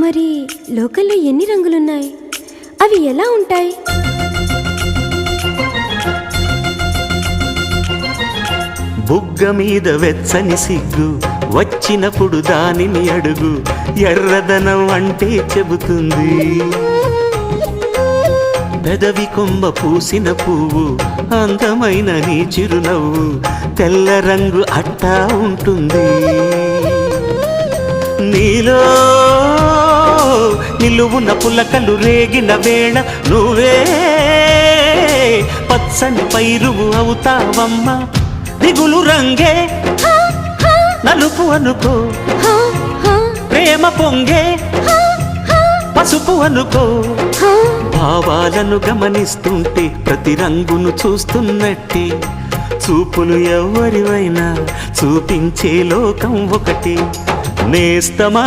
మరి లోకల్లో ఎన్ని రంగులున్నాయి? అవి ఎలా ఉంటాయి? బుగ్గ మీద వెచ్చని సిగ్గు వచ్చినప్పుడు దానిని అడుగు, ఎర్రదనం అంటే చెబుతుంది. పెదవి కొమ్మ పూసిన పువ్వు అందమైన నీ చిరునవ్వు, తెల్ల రంగు అట్టా ఉంటుంది. నీలో నిలువున పులకలు రేగిన వేళ నువ్వే పచ్చని పైరువు అవుతావమ్మా. దిగులు రంగే నలుపు అనుకో, ప్రేమ పొంగే పసుపు అనుకో. భావాలను గమనిస్తుంటే ప్రతి రంగును చూస్తున్నట్టే, చూపులు ఎవరివైనా చూపించే లోకం ఒకటి. నేస్తమా